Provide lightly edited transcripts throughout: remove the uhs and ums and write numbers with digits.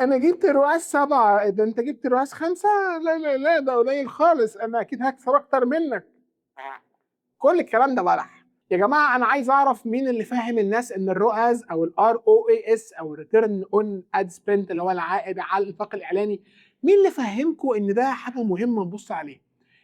انا جبت رؤاس 7، ده انت جبت رؤاس 5؟ لا لا لا، ده قليل خالص، انا اكيد هكسب اكتر منك. كل الكلام ده بلح يا جماعه. انا عايز اعرف مين اللي فاهم الناس ان الرؤاس او الار او اي اس او الريتيرن اون اد سبنت اللي هو العائد على الانفاق الاعلاني، مين اللي فهمكم ان ده حاجه مهمه نبص عليه؟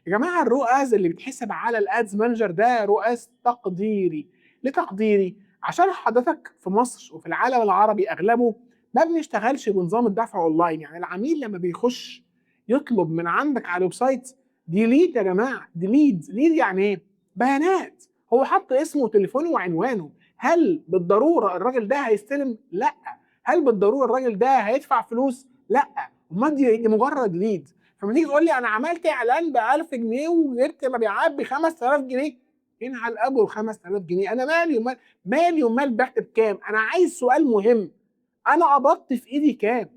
يا جماعه الرؤاس اللي بيتحسب على الادز مانجر ده رؤاس تقديري. ليه تقديري؟ عشان حضرتك في مصر وفي العالم العربي اغلبه ما بنشتغلش بنظام الدفع اونلاين. يعني العميل لما بيخش يطلب من عندك على الويب سايت، دي ليد يا جماعه، دي ليد يعني ايه؟ بيانات. هو حط اسمه وتليفونه وعنوانه. هل بالضروره الراجل ده هيستلم؟ لا. هل بالضروره الراجل ده هيدفع فلوس؟ لا. امال دي مجرد ليد. فلما تيجي تقول لي انا عملت اعلان ب 1000 جنيه وجبت مبيعات ب 5000 جنيه، هنا على الابو ال 5000 جنيه، انا مالي ومال، مالي ومال بعت بكام؟ انا عايز سؤال مهم، انا قبضت في ايدي كام؟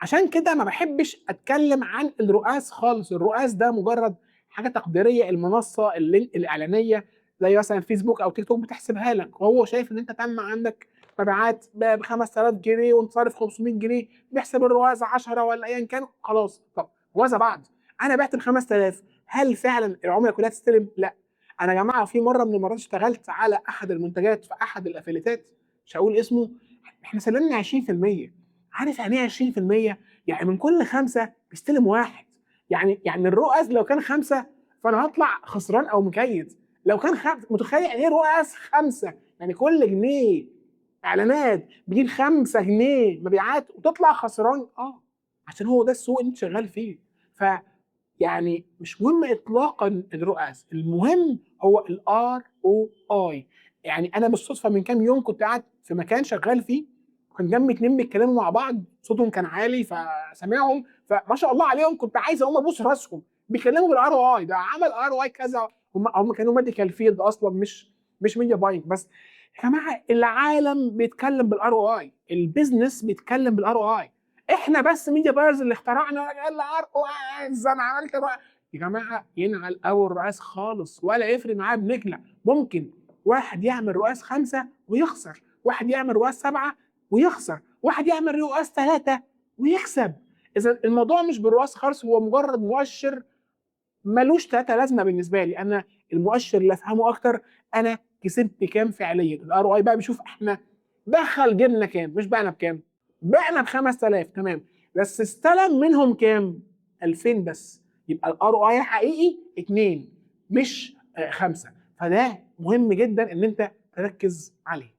عشان كده ما بحبش اتكلم عن الرؤاس خالص. الرؤاس ده مجرد حاجه تقديريه المنصه الاعلانيه زي مثلا فيسبوك او تيك توك بتحسبها لك، وهو شايف ان انت تم عندك مبيعات ب 5000 جنيه وانت صارف 500 جنيه، بيحسب الرؤاس 10 ولا ايا كان، خلاص. طب ماذا بعد؟ انا بعت ب 5000، هل فعلا العمله كلها تستلم؟ لا. انا يا جماعه في مره من المرات اشتغلت على احد المنتجات في احد الافيليتات، مش هقول اسمه، احنا سلمنا 20%. عارف يعني ايه 20%؟ يعني من كل 5 بيستلم واحد. يعني الرؤس لو كان 5 فانا هطلع خسران او مكيد. لو كان 5، متخيل يعني ايه رؤس 5؟ يعني كل جنيه اعلانات بيجيب 5 جنيه مبيعات وتطلع خسران. عشان هو ده السوق اللي انت شغال فيه. ف يعني مش مهم اطلاقا الرؤس، المهم هو الار او اي. يعني انا بالصدفه من كام يوم كنت قاعد في مكان شغال فيه، كان جنبي اتنين بيتكلموا مع بعض، صوتهم كان عالي فسامعهم، فما شاء الله عليهم، كنت عايز اقوم ابوس راسهم. بيتكلموا بالار او اي، ده عمل ار او اي كذا. هم كانوا ميديكال فيلد اصلا، مش ميديا باينج بس. يا جماعه العالم بيتكلم بالار او اي، البيزنس بيتكلم بالار او اي. احنا بس ميديا بايرز اللي اخترعنا الار او اي. انا عملت يا جماعه ينعل اول رؤاس خالص، ولا يفرق معاه بنجله. ممكن واحد يعمل رؤاس 5 ويخسر، واحد يعمل رؤاس 7 ويخسر، واحد يعمل رؤاس 3 ويكسب. اذا الموضوع مش بالرؤاس خالص، هو مجرد مؤشر ملوش 3 لازمه بالنسبه لي. انا المؤشر اللي افهمه اكتر انا كسبت كام فعليا. الار او اي بقى بيشوف احنا دخل جبنا كام، مش بعنا بكام. بعنا ب 5000 تمام، بس استلم منهم كام؟ 2000 بس. يبقى الار او اي الحقيقي 2 مش 5. فده مهم جدا ان انت تركز عليه.